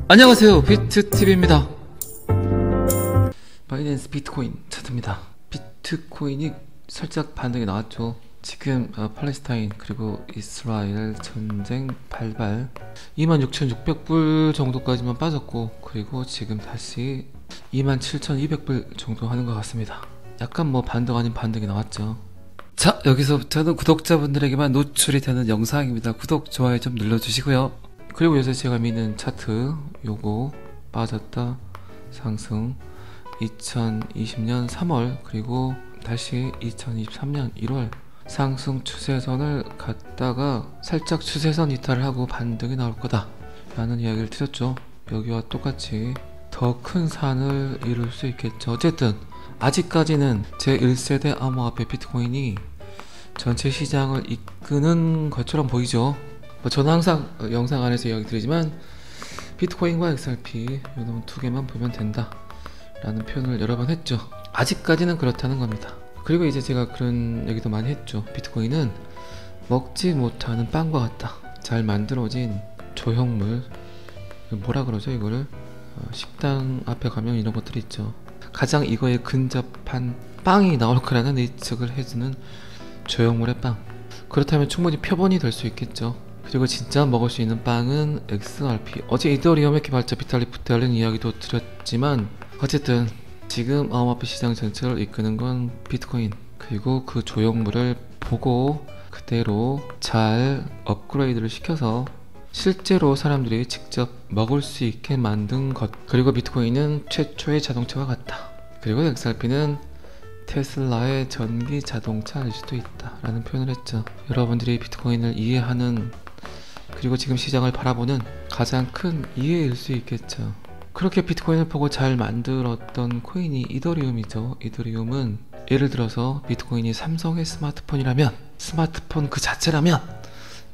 안녕하세요, 비트TV입니다. 바이낸스 비트코인 차트입니다. 비트코인이 살짝 반등이 나왔죠. 지금 팔레스타인 그리고 이스라엘 전쟁 발발 26,600불 정도까지만 빠졌고, 그리고 지금 다시 27,200불 정도 하는 것 같습니다. 약간 반등 아닌 반등이 나왔죠. 자, 여기서부터는 구독자분들에게만 노출이 되는 영상입니다. 구독, 좋아요 좀 눌러주시고요. 그리고 요새 제가 미는 차트 요거 빠졌다 상승 2020년 3월 그리고 다시 2023년 1월 상승 추세선을 갔다가 살짝 추세선 이탈을 하고 반등이 나올 거다 라는 이야기를 드렸죠. 여기와 똑같이 더 큰 산을 이룰 수 있겠죠. 어쨌든 아직까지는 제1세대 암호화폐 비트코인이 전체 시장을 이끄는 것처럼 보이죠. 저는 항상 영상 안에서 이야기 드리지만 비트코인과 XRP 이놈 두 개만 보면 된다 라는 표현을 여러 번 했죠. 아직까지는 그렇다는 겁니다. 그리고 이제 제가 그런 얘기도 많이 했죠. 비트코인은 먹지 못하는 빵과 같다. 잘 만들어진 조형물, 뭐라 그러죠 이거를? 식당 앞에 가면 이런 것들이 있죠. 가장 이거에 근접한 빵이 나올 거라는 예측을 해주는 조형물의 빵. 그렇다면 충분히 표본이 될 수 있겠죠. 그리고 진짜 먹을 수 있는 빵은 XRP. 어제 이더리움의 개발자 비탈릭 부테린 이야기도 드렸지만, 어쨌든 지금 암호화폐 시장 전체를 이끄는 건 비트코인. 그리고 그 조형물을 보고 그대로 잘 업그레이드를 시켜서 실제로 사람들이 직접 먹을 수 있게 만든 것. 그리고 비트코인은 최초의 자동차와 같다. 그리고 XRP는 테슬라의 전기 자동차일 수도 있다 라는 표현을 했죠. 여러분들이 비트코인을 이해하는, 그리고 지금 시장을 바라보는 가장 큰 이해일 수 있겠죠. 그렇게 비트코인을 보고 잘 만들었던 코인이 이더리움이죠. 이더리움은 예를 들어서 비트코인이 삼성의 스마트폰이라면, 스마트폰 그 자체라면,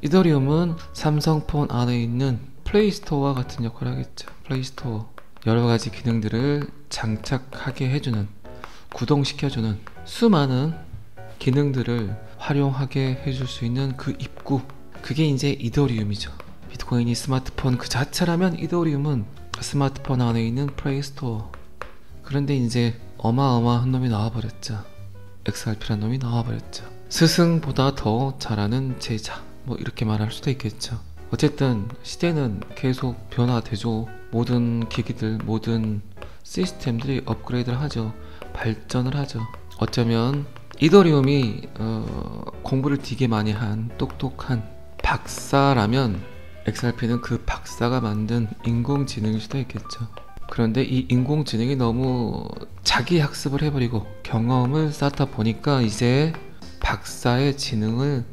이더리움은 삼성폰 안에 있는 플레이스토어와 같은 역할을 하겠죠. 플레이스토어, 여러가지 기능들을 장착하게 해주는, 구동시켜주는 수많은 기능들을 활용하게 해줄 수 있는 그 입구, 그게 이제 이더리움이죠. 비트코인이 스마트폰 그 자체라면 이더리움은 스마트폰 안에 있는 플레이스토어. 그런데 이제 어마어마한 놈이 나와버렸죠. XRP란 놈이 나와버렸죠. 스승보다 더 잘하는 제자, 이렇게 말할 수도 있겠죠. 어쨌든 시대는 계속 변화되죠. 모든 기기들, 모든 시스템들이 업그레이드를 하죠. 발전을 하죠. 어쩌면 이더리움이 공부를 되게 많이 한 똑똑한 박사라면 XRP는 그 박사가 만든 인공지능일 수도 있겠죠. 그런데 이 인공지능이 너무 자기 학습을 해버리고 경험을 쌓다 보니까 이제 박사의 지능을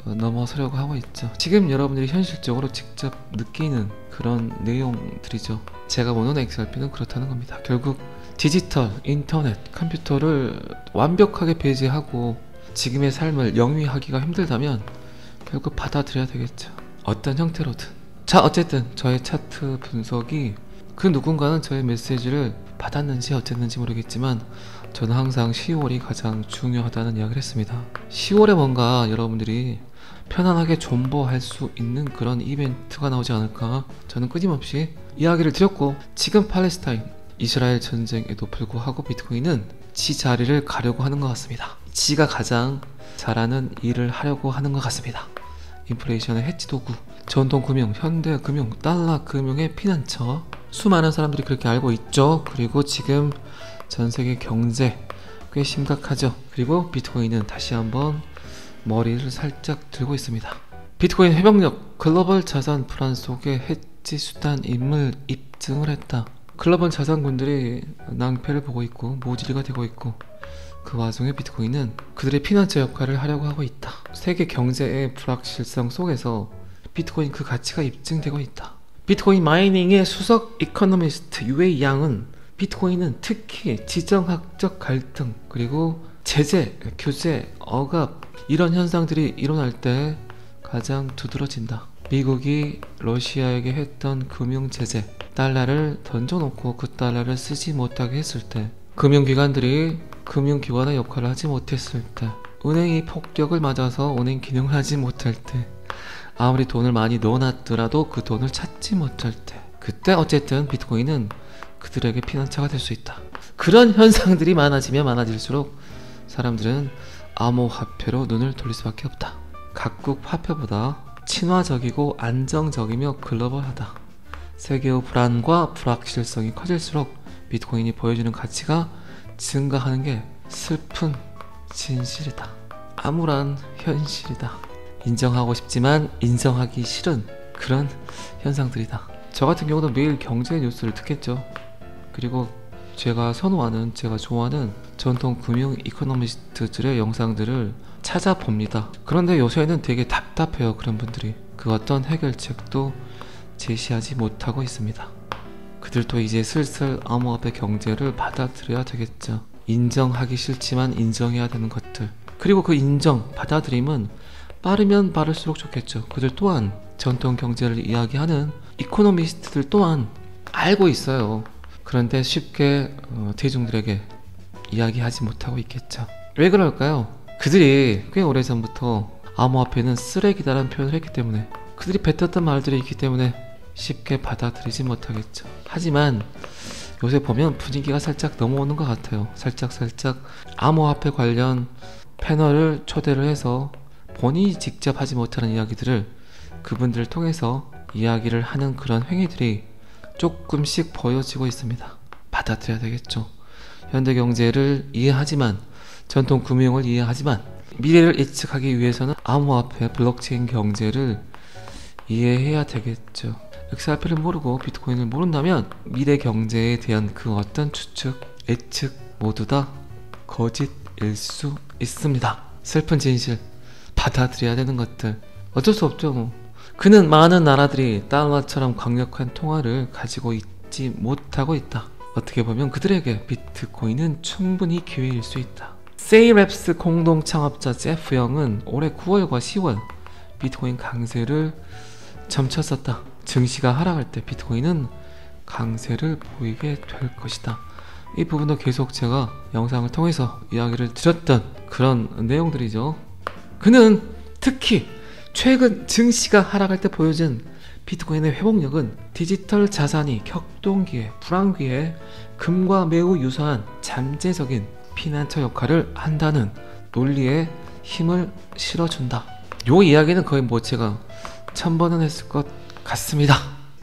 넘어서려고 하고 있죠. 지금 여러분들이 현실적으로 직접 느끼는 그런 내용들이죠. 제가 보는 XRP는 그렇다는 겁니다. 결국 디지털, 인터넷, 컴퓨터를 완벽하게 배제하고 지금의 삶을 영위하기가 힘들다면 결국 받아들여야 되겠죠. 어떤 형태로든. 자, 어쨌든 저의 차트 분석이, 그 누군가는 저의 메시지를 받았는지 어쨌는지 모르겠지만 저는 항상 10월이 가장 중요하다는 이야기를 했습니다. 10월에 뭔가 여러분들이 편안하게 존버할 수 있는 그런 이벤트가 나오지 않을까 저는 끊임없이 이야기를 드렸고, 지금 팔레스타인 이스라엘 전쟁에도 불구하고 비트코인은 지 자리를 가려고 하는 것 같습니다. 지가 가장 잘하는 일을 하려고 하는 것 같습니다. 인플레이션의 해치 도구, 전통금융, 현대금융, 달러금융의 피난처, 수많은 사람들이 그렇게 알고 있죠. 그리고 지금 전세계 경제 꽤 심각하죠. 그리고 비트코인은 다시 한번 머리를 살짝 들고 있습니다. 비트코인 회복력, 글로벌 자산 불안 속에 해치 수단임을 입증을 했다. 글로벌 자산군들이 낭패를 보고 있고 모질이가 되고 있고, 그 와중에 비트코인은 그들의 피난처 역할을 하려고 하고 있다. 세계 경제의 불확실성 속에서 비트코인 그 가치가 입증되고 있다. 비트코인 마이닝의 수석 이코노미스트 유웨이 양은 비트코인은 특히 지정학적 갈등, 그리고 제재, 규제, 억압 이런 현상들이 일어날 때 가장 두드러진다. 미국이 러시아에게 했던 금융제재, 달러를 던져놓고 그 달러를 쓰지 못하게 했을 때, 금융기관들이 금융기관의 역할을 하지 못했을 때, 은행이 폭격을 맞아서 은행 기능을 하지 못할 때, 아무리 돈을 많이 넣어놨더라도 그 돈을 찾지 못할 때, 그때 어쨌든 비트코인은 그들에게 피난처가 될 수 있다. 그런 현상들이 많아지면 많아질수록 사람들은 암호화폐로 눈을 돌릴 수밖에 없다. 각국 화폐보다 친화적이고 안정적이며 글로벌하다. 세계의 불안과 불확실성이 커질수록 비트코인이 보여주는 가치가 증가하는 게 슬픈 진실이다. 암울한 현실이다. 인정하고 싶지만 인정하기 싫은 그런 현상들이다. 저 같은 경우도 매일 경제 뉴스를 듣겠죠. 그리고 제가 선호하는, 제가 좋아하는 전통 금융 이코노미스트들의 영상들을 찾아봅니다. 그런데 요새는 되게 답답해요. 그런 분들이 그 어떤 해결책도 제시하지 못하고 있습니다. 그들도 이제 슬슬 암호화폐 경제를 받아들여야 되겠죠. 인정하기 싫지만 인정해야 되는 것들, 그리고 그 인정, 받아들임은 빠르면 빠를수록 좋겠죠. 그들 또한 전통 경제를 이야기하는 이코노미스트들 또한 알고 있어요. 그런데 쉽게 대중들에게 이야기하지 못하고 있겠죠. 왜 그럴까요? 그들이 꽤 오래전부터 암호화폐는 쓰레기다라는 표현을 했기 때문에, 그들이 뱉었던 말들이 있기 때문에 쉽게 받아들이지 못하겠죠. 하지만 요새 보면 분위기가 살짝 넘어오는 것 같아요. 살짝 암호화폐 관련 패널을 초대를 해서 본인이 직접 하지 못하는 이야기들을 그분들을 통해서 이야기를 하는 그런 행위들이 조금씩 보여지고 있습니다. 받아들여야 되겠죠. 현대 경제를 이해하지만, 전통 금융을 이해하지만, 미래를 예측하기 위해서는 암호화폐, 블록체인 경제를 이해해야 되겠죠. XRP를 모르고 비트코인을 모른다면 미래 경제에 대한 그 어떤 추측, 예측 모두 다 거짓일 수 있습니다. 슬픈 진실, 받아들여야 되는 것들 어쩔 수 없죠. 그는 많은 나라들이 달러처럼 강력한 통화를 가지고 있지 못하고 있다. 어떻게 보면 그들에게 비트코인은 충분히 기회일 수 있다. 세이랩스 공동 창업자 제프 영은 올해 9월과 10월 비트코인 강세를 점쳤었다. 증시가 하락할 때 비트코인은 강세를 보이게 될 것이다. 이 부분도 계속 제가 영상을 통해서 이야기를 드렸던 그런 내용들이죠. 그는 특히 최근 증시가 하락할 때 보여준 비트코인의 회복력은 디지털 자산이 격동기에, 불황기에 금과 매우 유사한 잠재적인 피난처 역할을 한다는 논리에 힘을 실어준다. 요 이야기는 거의 뭐 제가 1000번은 했을 것 같습니다.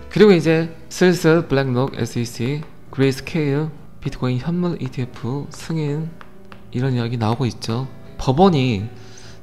그리고 이제 슬슬 블랙록 SEC, 그레이스케일, 비트코인 현물 ETF 승인 이런 이야기 나오고 있죠. 법원이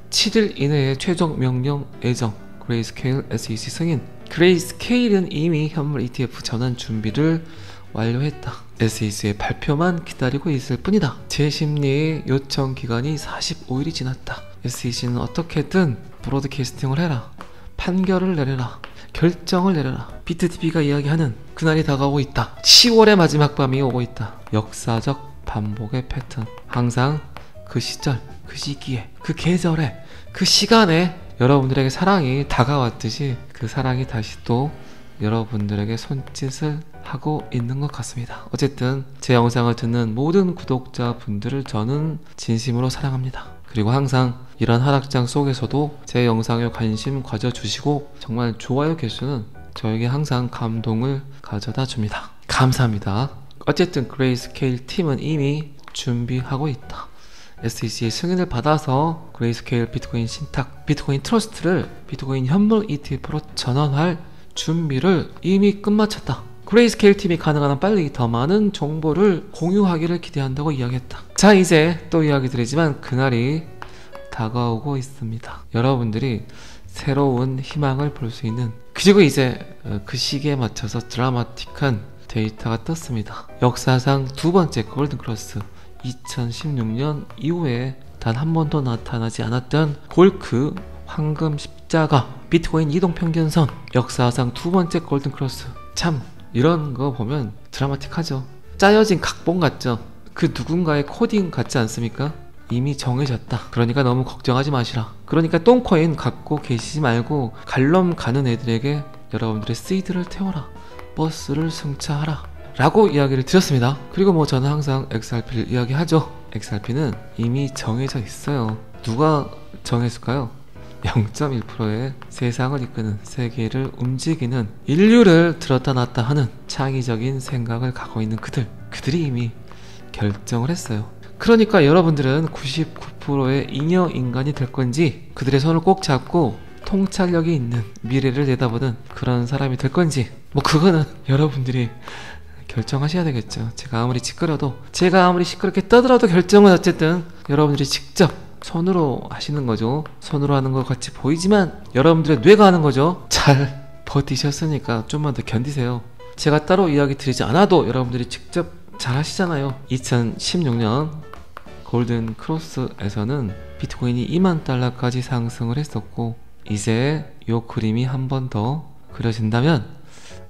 7일 이내에 최종 명령 예정. 그레이스케일 SEC 승인. 그레이스케일은 이미 현물 ETF 전환 준비를 완료했다. SEC의 발표만 기다리고 있을 뿐이다. 재심리 요청 기간이 45일이 지났다. SEC는 어떻게든 브로드캐스팅을 해라. 판결을 내려라. 결정을 내려라. 비트TV가 이야기하는 그날이 다가오고 있다. 10월의 마지막 밤이 오고 있다. 역사적 반복의 패턴. 항상 그 시절, 그 시기에, 그 계절에, 그 시간에 여러분들에게 사랑이 다가왔듯이 그 사랑이 다시 또 여러분들에게 손짓을 하고 있는 것 같습니다. 어쨌든 제 영상을 듣는 모든 구독자분들을 저는 진심으로 사랑합니다. 그리고 항상 이런 하락장 속에서도 제 영상에 관심 가져주시고 정말 좋아요 개수는 저에게 항상 감동을 가져다 줍니다. 감사합니다. 어쨌든 그레이스케일 팀은 이미 준비하고 있다. SEC의 승인을 받아서 그레이스케일 비트코인 신탁, 비트코인 트러스트를 비트코인 현물 ETF로 전환할 준비를 이미 끝마쳤다. 그레이스케일 팀이 가능한 한 빨리 더 많은 정보를 공유하기를 기대한다고 이야기했다. 자, 이제 또 이야기 드리지만 그날이 다가오고 있습니다. 여러분들이 새로운 희망을 볼 수 있는, 그리고 이제 그 시기에 맞춰서 드라마틱한 데이터가 떴습니다. 역사상 두 번째 골든크로스, 2016년 이후에 단 한 번도 나타나지 않았던 골크 황금 십자가, 비트코인 이동평균선, 역사상 두 번째 골든크로스. 참 이런 거 보면 드라마틱하죠. 짜여진 각본 같죠. 그 누군가의 코딩 같지 않습니까? 이미 정해졌다. 그러니까 너무 걱정하지 마시라. 그러니까 똥코인 갖고 계시지 말고 갈럼 가는 애들에게 여러분들의 시드를 태워라. 버스를 승차하라 라고 이야기를 드렸습니다. 그리고 뭐 저는 항상 XRP를 이야기하죠. XRP는 이미 정해져 있어요. 누가 정했을까요? 0.1%의 세상을 이끄는, 세계를 움직이는, 인류를 들었다 놨다 하는 창의적인 생각을 갖고 있는 그들이 이미 결정을 했어요. 그러니까 여러분들은 99%의 잉여 인간이 될 건지, 그들의 손을 꼭 잡고 통찰력이 있는 미래를 내다보는 그런 사람이 될 건지, 뭐 그거는 여러분들이 결정하셔야 되겠죠. 제가 아무리 찌끄러도, 제가 아무리 시끄럽게 떠들어도 결정은 어쨌든 여러분들이 직접 손으로 하시는 거죠. 손으로 하는 것 같이 보이지만 여러분들의 뇌가 하는 거죠. 잘 버티셨으니까 좀만 더 견디세요. 제가 따로 이야기 드리지 않아도 여러분들이 직접 잘 하시잖아요. 2016년 골든 크로스에서는 비트코인이 2만 달러까지 상승을 했었고, 이제 요 그림이 한 번 더 그려진다면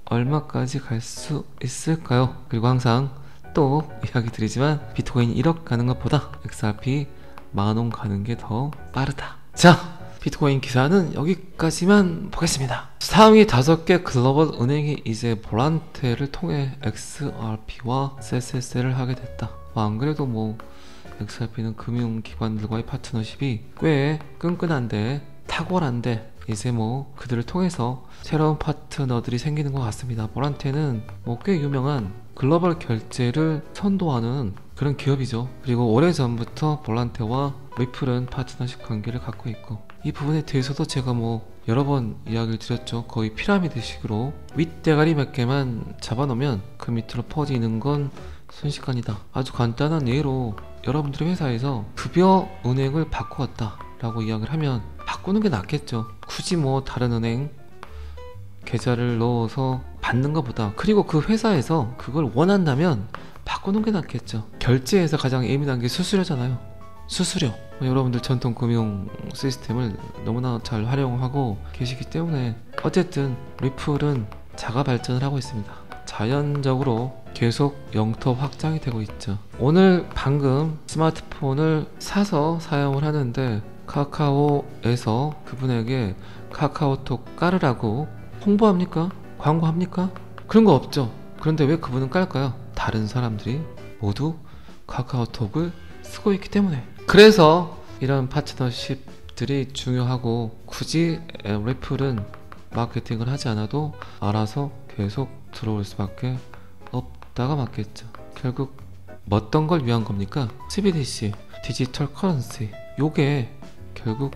얼마까지 갈 수 있을까요? 그리고 항상 또 이야기 드리지만 비트코인 1억 가는 것보다 XRP 만원 가는 게 더 빠르다. 자, 비트코인 기사는 여기까지만 보겠습니다. 상위 5개 글로벌 은행이 이제 보란테를 통해 XRP와 SSL을 하게 됐다. 안 그래도 뭐 XRP는 금융기관들과의 파트너십이 꽤 끈끈한데, 탁월한데, 이제 뭐 그들을 통해서 새로운 파트너들이 생기는 것 같습니다. 보란테는 뭐 꽤 유명한 글로벌 결제를 선도하는 그런 기업이죠. 그리고 오래전부터 보란테와 리플은 파트너십 관계를 갖고 있고, 이 부분에 대해서도 제가 뭐 여러 번 이야기를 드렸죠. 거의 피라미드식으로 윗대가리 몇 개만 잡아놓으면 그 밑으로 퍼지는 건 순식간이다. 아주 간단한 예로 여러분들의 회사에서 급여 은행을 바꾸었다 라고 이야기를 하면 바꾸는 게 낫겠죠. 굳이 뭐 다른 은행 계좌를 넣어서 받는 것보다, 그리고 그 회사에서 그걸 원한다면 바꾸는 게 낫겠죠. 결제에서 가장 예민한 게 수수료잖아요. 수수료. 여러분들 전통 금융 시스템을 너무나 잘 활용하고 계시기 때문에 어쨌든 리플은 자가 발전을 하고 있습니다. 자연적으로 계속 영토 확장이 되고 있죠. 오늘 방금 스마트폰을 사서 사용을 하는데 카카오에서 그분에게 카카오톡 깔으라고 홍보합니까? 광고합니까? 그런 거 없죠. 그런데 왜 그분은 깔까요? 다른 사람들이 모두 카카오톡을 쓰고 있기 때문에. 그래서 이런 파트너십들이 중요하고, 굳이 리플은 마케팅을 하지 않아도 알아서 계속 들어올 수밖에 없다가 맞겠죠. 결국 어떤 걸 위한 겁니까? CBDC, 디지털 커런시, 요게 결국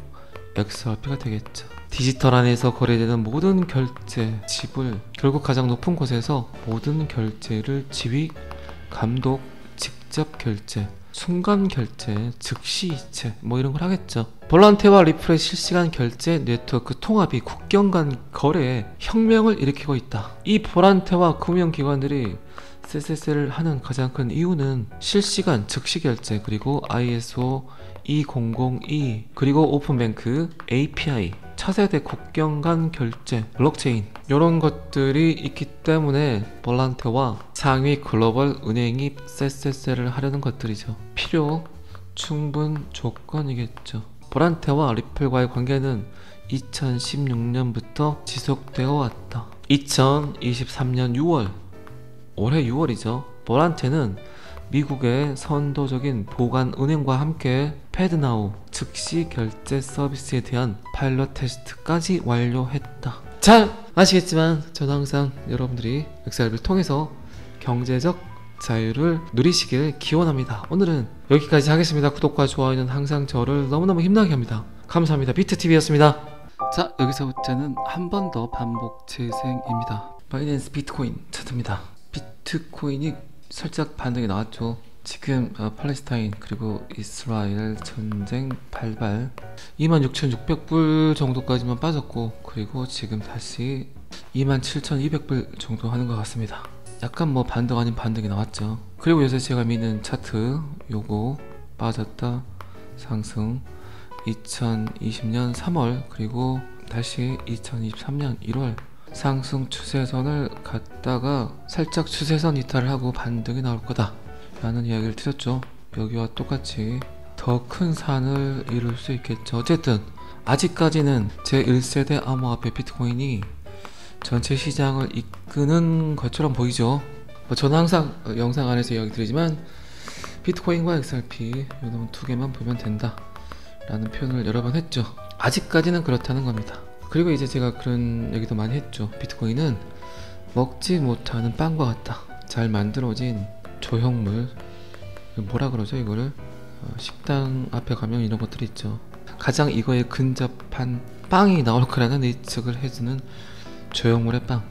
XRP가 되겠죠. 디지털 안에서 거래되는 모든 결제, 지불, 결국 가장 높은 곳에서 모든 결제를 지휘, 감독, 직접 결제, 순간 결제, 즉시 이체, 뭐 이런 걸 하겠죠. 볼란테와 리플의 실시간 결제 네트워크 통합이 국경 간 거래에 혁명을 일으키고 있다. 이 볼란테와 금융기관들이 SSL을 하는 가장 큰 이유는 실시간 즉시 결제, 그리고 ISO 2002, 그리고 오픈뱅크, API, 차세대 국경 간 결제, 블록체인, 이런 것들이 있기 때문에 볼란테와 상위 글로벌 은행이 SSL을 하려는 것들이죠. 필요 충분 조건이겠죠. 볼란테와 리플과의 관계는 2016년부터 지속되어 왔다. 2023년 6월, 올해 6월이죠. 볼란테는 미국의 선도적인 보관 은행과 함께 패드나우 즉시 결제 서비스에 대한 파일럿 테스트까지 완료했다. 잘 아시겠지만 저는 항상 여러분들이 XRP를 통해서 경제적 자유를 누리시길 기원합니다. 오늘은 여기까지 하겠습니다. 구독과 좋아요는 항상 저를 너무너무 힘나게 합니다. 감사합니다. 비트TV였습니다. 자, 여기서부터는 한 번 더 반복 재생입니다. 바이낸스 비트코인 차트입니다. 비트코인이 살짝 반등이 나왔죠. 지금 팔레스타인 그리고 이스라엘 전쟁 발발 26,600불 정도까지만 빠졌고, 그리고 지금 다시 27,200불 정도 하는 것 같습니다. 약간 뭐 반등 아닌 반등이 나왔죠. 그리고 요새 제가 믿는 차트 요거 빠졌다 상승 2020년 3월 그리고 다시 2023년 1월 상승 추세선을 갔다가 살짝 추세선 이탈을 하고 반등이 나올 거다 라는 이야기를 드렸죠. 여기와 똑같이 더 큰 산을 이룰 수 있겠죠. 어쨌든 아직까지는 제1세대 암호화폐 비트코인이 전체 시장을 이끄는 것처럼 보이죠. 저는 항상 영상 안에서 이야기 드리지만 비트코인과 XRP 이런 두 개만 보면 된다 라는 표현을 여러 번 했죠. 아직까지는 그렇다는 겁니다. 그리고 이제 제가 그런 얘기도 많이 했죠. 비트코인은 먹지 못하는 빵과 같다. 잘 만들어진 조형물, 뭐라 그러죠 이거를? 식당 앞에 가면 이런 것들이 있죠. 가장 이거에 근접한 빵이 나올 거라는 예측을 해주는 조형물의 빵.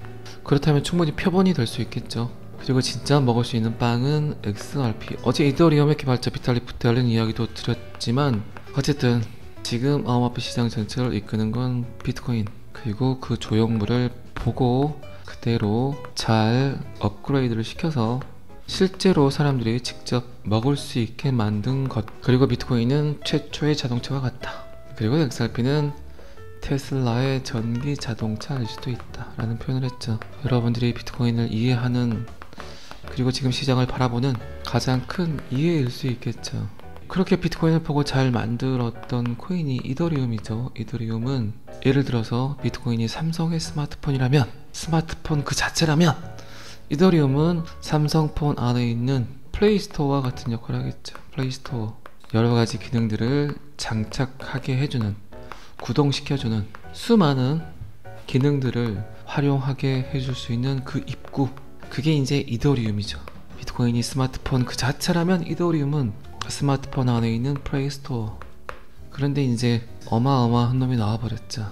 그렇다면 충분히 표본이 될 수 있겠죠. 그리고 진짜 먹을 수 있는 빵은 XRP. 어제 이더리움의 개발자 비탈릭 부테린 이야기도 드렸지만 어쨌든 지금 암호화폐 시장 전체를 이끄는 건 비트코인. 그리고 그 조형물을 보고 그대로 잘 업그레이드를 시켜서 실제로 사람들이 직접 먹을 수 있게 만든 것. 그리고 비트코인은 최초의 자동차와 같다. 그리고 XRP는 테슬라의 전기 자동차일 수도 있다 라는 표현을 했죠. 여러분들이 비트코인을 이해하는, 그리고 지금 시장을 바라보는 가장 큰 이해일 수 있겠죠. 그렇게 비트코인을 보고 잘 만들었던 코인이 이더리움이죠. 이더리움은 예를 들어서 비트코인이 삼성의 스마트폰이라면, 스마트폰 그 자체라면 이더리움은 삼성폰 안에 있는 플레이스토어와 같은 역할을 하겠죠. 플레이스토어, 여러가지 기능들을 장착하게 해주는, 구동시켜주는 수많은 기능들을 활용하게 해줄 수 있는 그 입구, 그게 이제 이더리움이죠. 비트코인이 스마트폰 그 자체라면 이더리움은 스마트폰 안에 있는 플레이스토어. 그런데 이제 어마어마한 놈이 나와버렸죠.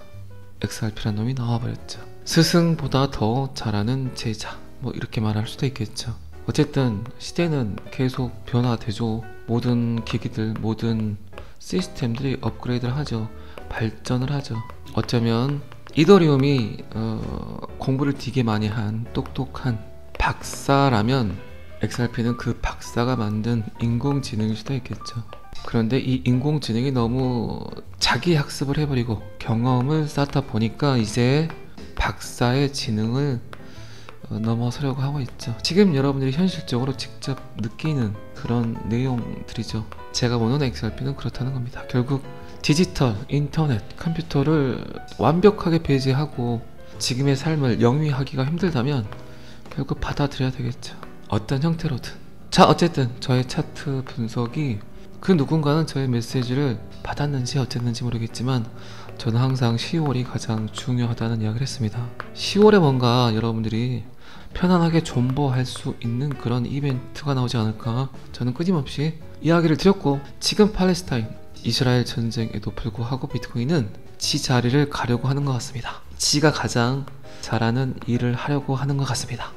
XRP란 놈이 나와버렸죠. 스승보다 더 잘하는 제자, 뭐 이렇게 말할 수도 있겠죠. 어쨌든 시대는 계속 변화되죠. 모든 기기들, 모든 시스템들이 업그레이드를 하죠. 발전을 하죠. 어쩌면 이더리움이 공부를 되게 많이 한 똑똑한 박사라면 XRP는 그 박사가 만든 인공지능일 수도 있겠죠. 그런데 이 인공지능이 너무 자기 학습을 해버리고 경험을 쌓다 보니까 이제 박사의 지능을 넘어서려고 하고 있죠. 지금 여러분들이 현실적으로 직접 느끼는 그런 내용들이죠. 제가 보는 XRP는 그렇다는 겁니다. 결국 디지털, 인터넷, 컴퓨터를 완벽하게 배제하고 지금의 삶을 영위하기가 힘들다면 결국 받아들여야 되겠죠. 어떤 형태로든. 자, 어쨌든 저의 차트 분석이 그 누군가는 저의 메시지를 받았는지 어쨌는지 모르겠지만 저는 항상 10월이 가장 중요하다는 이야기를 했습니다. 10월에 뭔가 여러분들이 편안하게 존버할 수 있는 그런 이벤트가 나오지 않을까 저는 끊임없이 이야기를 드렸고, 지금 팔레스타인 이스라엘 전쟁에도 불구하고 비트코인은 지 자리를 가려고 하는 것 같습니다. 지가 가장 잘하는 일을 하려고 하는 것 같습니다.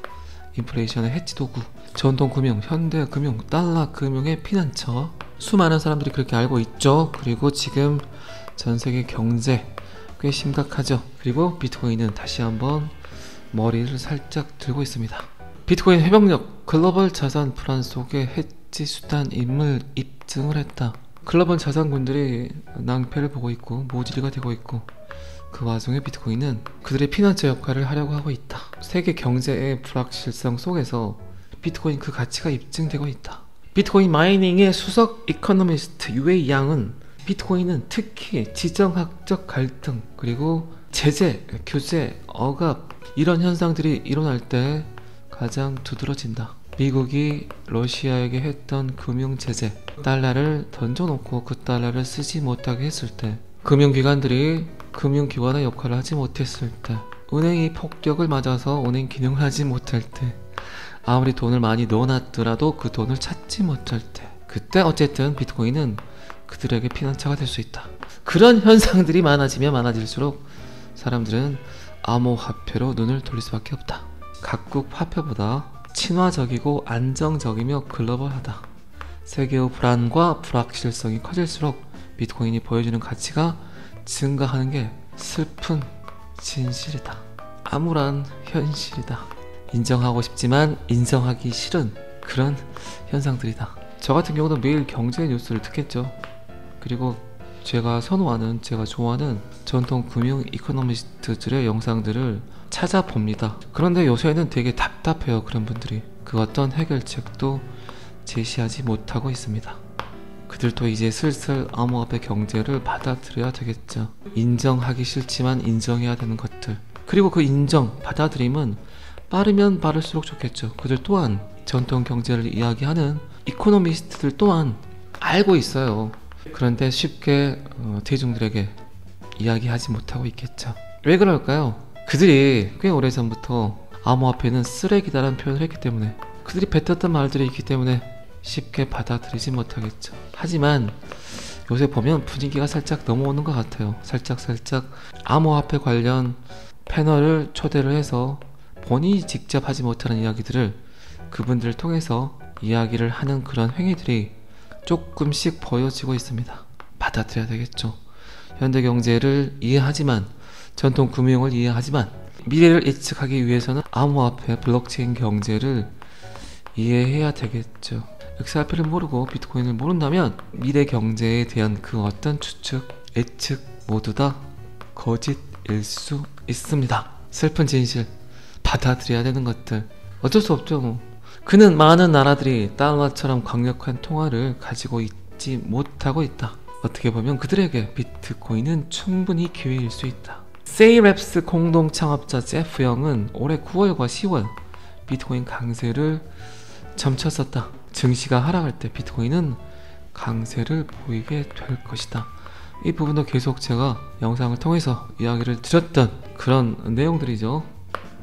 인플레이션의 해치 도구, 전통금융, 현대금융, 달러금융의 피난처, 수많은 사람들이 그렇게 알고 있죠. 그리고 지금 전세계 경제 꽤 심각하죠. 그리고 비트코인은 다시 한번 머리를 살짝 들고 있습니다. 비트코인 회복력, 글로벌 자산 불안 속에 해치 수단임을 입증을 했다. 글로벌 자산군들이 낭패를 보고 있고 모질이가 되고 있고, 그 와중에 비트코인은 그들의 피난처 역할을 하려고 하고 있다. 세계 경제의 불확실성 속에서 비트코인 그 가치가 입증되고 있다. 비트코인 마이닝의 수석 이코노미스트 유웨이 양은 비트코인은 특히 지정학적 갈등, 그리고 제재, 규제, 억압 이런 현상들이 일어날 때 가장 두드러진다. 미국이 러시아에게 했던 금융 제재, 달러를 던져놓고 그 달러를 쓰지 못하게 했을 때, 금융기관들이 금융기관의 역할을 하지 못했을 때, 은행이 폭격을 맞아서 은행 기능을 하지 못할 때, 아무리 돈을 많이 넣어놨더라도 그 돈을 찾지 못할 때, 그때 어쨌든 비트코인은 그들에게 피난처가 될 수 있다. 그런 현상들이 많아지면 많아질수록 사람들은 암호화폐로 눈을 돌릴 수밖에 없다. 각국 화폐보다 친화적이고 안정적이며 글로벌하다. 세계의 불안과 불확실성이 커질수록 비트코인이 보여주는 가치가 증가하는 게 슬픈 진실이다. 암울한 현실이다. 인정하고 싶지만 인정하기 싫은 그런 현상들이다. 저 같은 경우도 매일 경제 뉴스를 듣겠죠. 그리고 제가 선호하는, 제가 좋아하는 전통 금융 이코노미스트들의 영상들을 찾아봅니다. 그런데 요새는 되게 답답해요. 그런 분들이 그 어떤 해결책도 제시하지 못하고 있습니다. 그들도 이제 슬슬 암호화폐 경제를 받아들여야 되겠죠. 인정하기 싫지만 인정해야 되는 것들, 그리고 그 인정, 받아들임은 빠르면 빠를수록 좋겠죠. 그들 또한 전통 경제를 이야기하는 이코노미스트들 또한 알고 있어요. 그런데 쉽게 대중들에게 이야기하지 못하고 있겠죠. 왜 그럴까요? 그들이 꽤 오래전부터 암호화폐는 쓰레기다라는 표현을 했기 때문에, 그들이 뱉었던 말들이 있기 때문에 쉽게 받아들이지 못하겠죠. 하지만 요새 보면 분위기가 살짝 넘어오는 것 같아요. 살짝 암호화폐 관련 패널을 초대를 해서 본인이 직접 하지 못하는 이야기들을 그분들을 통해서 이야기를 하는 그런 행위들이 조금씩 보여지고 있습니다. 받아들여야 되겠죠. 현대 경제를 이해하지만, 전통 금융을 이해하지만, 미래를 예측하기 위해서는 암호화폐, 블록체인 경제를 이해해야 되겠죠. XRP를 모르고 비트코인을 모른다면 미래 경제에 대한 그 어떤 추측, 예측 모두 다 거짓일 수 있습니다. 슬픈 진실, 받아들여야 되는 것들 어쩔 수 없죠. 그는 많은 나라들이 달러처럼 강력한 통화를 가지고 있지 못하고 있다. 어떻게 보면 그들에게 비트코인은 충분히 기회일 수 있다. 세이랩스 공동 창업자 제프 영은 올해 9월과 10월 비트코인 강세를 점쳤었다. 증시가 하락할 때 비트코인은 강세를 보이게 될 것이다. 이 부분도 계속 제가 영상을 통해서 이야기를 드렸던 그런 내용들이죠.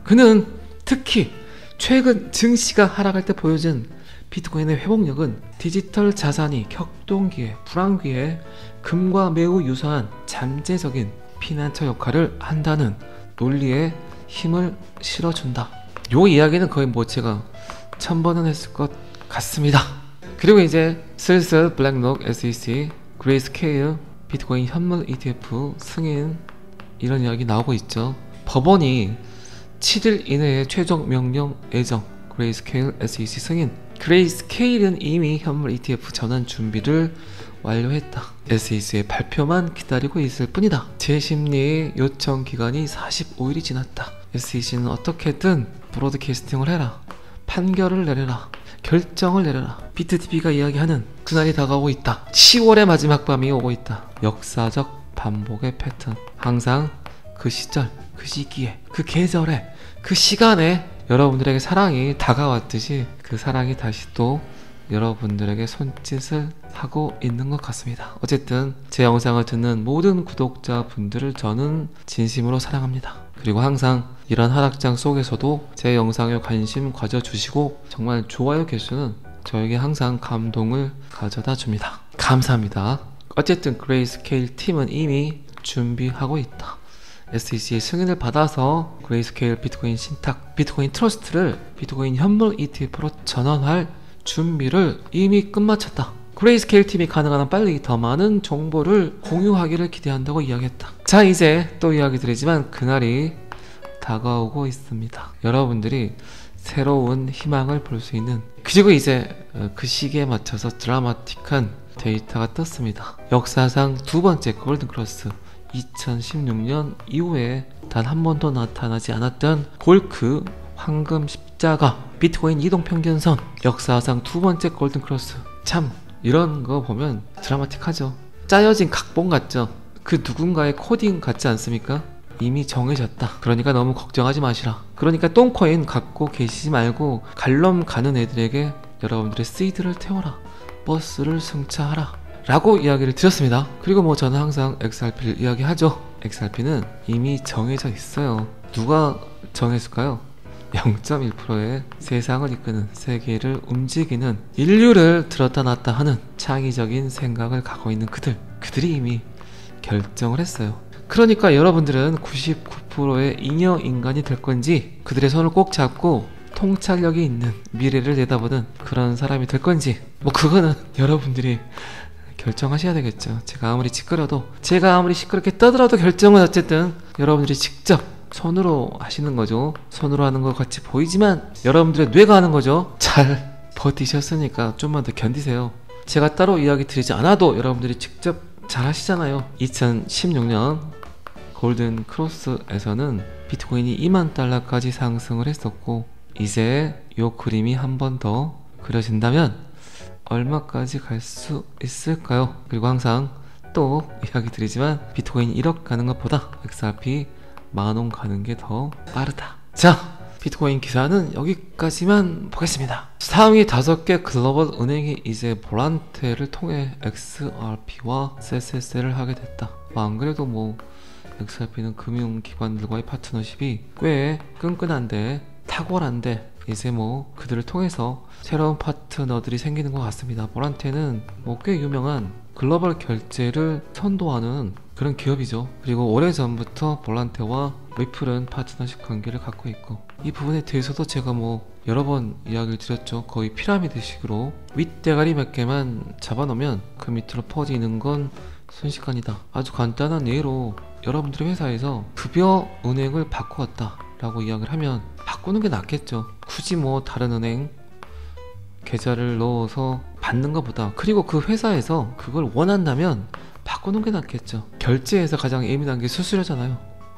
그는 특히 최근 증시가 하락할 때 보여준 비트코인의 회복력은 디지털 자산이 격동기에, 불황기에 금과 매우 유사한 잠재적인 피난처 역할을 한다는 논리에 힘을 실어준다. 요 이야기는 거의 뭐 제가 1000번은 했을 것 같습니다. 그리고 이제 슬슬 블랙록, SEC, 그레이스케일, 비트코인 현물 ETF 승인 이런 이야기 나오고 있죠. 법원이 7일 이내에 최종 명령 예정. 그레이스케일, SEC 승인. 그레이스케일은 이미 현물 ETF 전환 준비를 완료했다. SEC의 발표만 기다리고 있을 뿐이다. 재심리 요청 기간이 45일이 지났다. SEC는 어떻게든 브로드캐스팅을 해라. 판결을 내려라. 결정을 내려라. 비트TV가 이야기하는 그날이 다가오고 있다. 10월의 마지막 밤이 오고 있다. 역사적 반복의 패턴. 항상 그 시절, 그 시기에, 그 계절에, 그 시간에 여러분들에게 사랑이 다가왔듯이 그 사랑이 다시 또 여러분들에게 손짓을 하고 있는 것 같습니다. 어쨌든 제 영상을 듣는 모든 구독자분들을 저는 진심으로 사랑합니다. 그리고 항상 이런 하락장 속에서도 제 영상에 관심 가져주시고 정말 좋아요 개수는 저에게 항상 감동을 가져다 줍니다. 감사합니다. 어쨌든 그레이스케일 팀은 이미 준비하고 있다. SEC의 승인을 받아서 그레이스케일 비트코인 신탁, 비트코인 트러스트를 비트코인 현물 ETF로 전환할 준비를 이미 끝마쳤다. 그레이스케일 팀이 가능한 한 빨리 더 많은 정보를 공유하기를 기대한다고 이야기했다. 자, 이제 또 이야기 드리지만 그날이 다가오고 있습니다. 여러분들이 새로운 희망을 볼 수 있는, 그리고 이제 그 시기에 맞춰서 드라마틱한 데이터가 떴습니다. 역사상 두 번째 골든크로스, 2016년 이후에 단 한 번도 나타나지 않았던 골크 황금 십자가, 비트코인 이동평균선, 역사상 두 번째 골든크로스. 참 이런 거 보면 드라마틱하죠. 짜여진 각본 같죠. 그 누군가의 코딩 같지 않습니까? 이미 정해졌다. 그러니까 너무 걱정하지 마시라. 그러니까 똥코인 갖고 계시지 말고 갈럼 가는 애들에게 여러분들의 시드를 태워라. 버스를 승차하라 라고 이야기를 드렸습니다. 그리고 뭐 저는 항상 XRP를 이야기하죠. XRP는 이미 정해져 있어요. 누가 정했을까요? 0.1%의 세상을 이끄는, 세계를 움직이는, 인류를 들었다 놨다 하는 창의적인 생각을 갖고 있는 그들이 이미 결정을 했어요. 그러니까 여러분들은 99%의 잉여인간이 될 건지, 그들의 손을 꼭 잡고 통찰력이 있는 미래를 내다보는 그런 사람이 될 건지, 뭐 그거는 여러분들이 결정하셔야 되겠죠. 제가 아무리 시끄럽게 떠들어도 결정은 어쨌든 여러분들이 직접 손으로 하시는 거죠. 손으로 하는 것 같이 보이지만 여러분들의 뇌가 하는 거죠. 잘 버티셨으니까 좀만 더 견디세요. 제가 따로 이야기 드리지 않아도 여러분들이 직접 잘 하시잖아요. 2016년 골든 크로스에서는 비트코인이 2만 달러까지 상승을 했었고, 이제 요 그림이 한 번 더 그려진다면 얼마까지 갈 수 있을까요? 그리고 항상 또 이야기 드리지만 비트코인 1억 가는 것보다 XRP 10,000원 가는 게 더 빠르다. 자, 비트코인 기사는 여기까지만 보겠습니다. 상위 5개 글로벌 은행이 이제 보란테를 통해 XRP와 SSL을 하게 됐다. 안 그래도 뭐 XRP는 금융기관들과의 파트너십이 꽤 끈끈한데 탁월한데 이제 뭐 그들을 통해서 새로운 파트너들이 생기는 것 같습니다. 볼란테는 뭐 꽤 유명한 글로벌 결제를 선도하는 그런 기업이죠. 그리고 오래전부터 볼란테와 리플은 파트너십 관계를 갖고 있고, 이 부분에 대해서도 제가 뭐 여러 번 이야기를 드렸죠. 거의 피라미드식으로 윗대가리 몇 개만 잡아놓으면 그 밑으로 퍼지는 건 순식간이다. 아주 간단한 예로 여러분들의 회사에서 급여 은행을 바꾸었다 라고 이야기를 하면 바꾸는 게 낫겠죠. 굳이 뭐 다른 은행 계좌를 넣어서 받는 것보다, 그리고 그 회사에서 그걸 원한다면 바꾸는 게 낫겠죠. 결제에서 가장 예민한 게 수수료잖아요.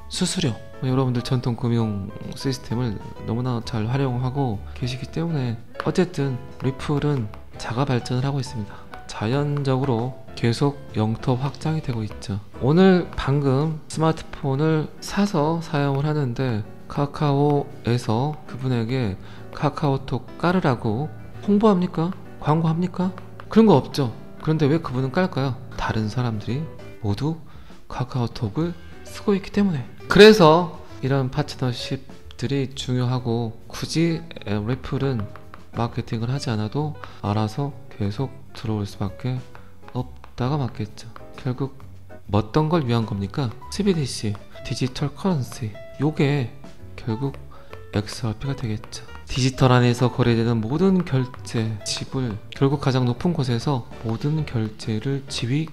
수수료. 여러분들 전통 금융 시스템을 너무나 잘 활용하고 계시기 때문에 어쨌든 리플은 자가 발전을 하고 있습니다. 자연적으로 계속 영토 확장이 되고 있죠. 오늘 방금 스마트폰을 사서 사용을 하는데 카카오에서 그분에게 카카오톡 깔으라고 홍보합니까? 광고합니까? 그런 거 없죠. 그런데 왜 그분은 깔까요? 다른 사람들이 모두 카카오톡을 쓰고 있기 때문에. 그래서 이런 파트너십들이 중요하고, 굳이 리플은 마케팅을 하지 않아도 알아서 계속 들어올 수밖에 없다가 맞겠죠. 결국 어떤 걸 위한 겁니까? CBDC, 디지털 커런시, 요게 결국 XRP가 되겠죠. 디지털 안에서 거래되는 모든 결제, 지불, 결국 가장 높은 곳에서 모든 결제를 지휘,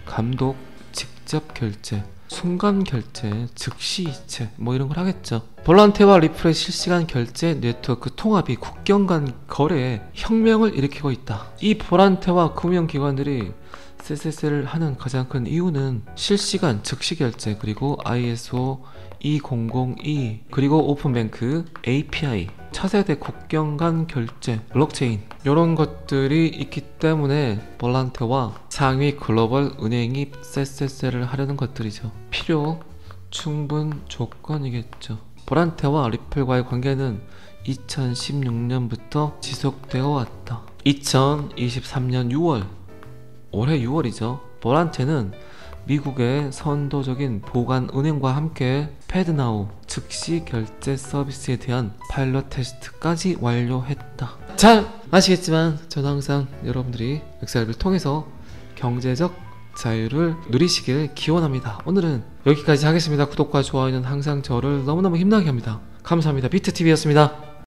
감독, 직접 결제, 순간 결제, 즉시 이체 뭐 이런 걸 하겠죠. 볼란테와 리플의 실시간 결제 네트워크 통합이 국경 간 거래에 혁명을 일으키고 있다. 이 볼란테와 금융기관들이 쎄쎄쎄를 하는 가장 큰 이유는 실시간 즉시 결제, 그리고 ISO 2002, 그리고 오픈뱅크, API, 차세대 국경 간 결제, 블록체인, 이런 것들이 있기 때문에 볼란테와 상위 글로벌 은행이 쎄쎄쎄를 하려는 것들이죠. 필요 충분 조건이겠죠. 볼란테와 리플과의 관계는 2016년부터 지속되어 왔다. 2023년 6월, 올해 6월이죠. 볼란테는 미국의 선도적인 보관은행과 함께 패드나우 즉시 결제 서비스에 대한 파일럿 테스트까지 완료했다. 잘 아시겠지만 저는 항상 여러분들이 XRP를 통해서 경제적 자유를 누리시길 기원합니다. 오늘은 여기까지 하겠습니다. 구독과 좋아요는 항상 저를 너무너무 힘나게 합니다. 감사합니다. 비트TV였습니다.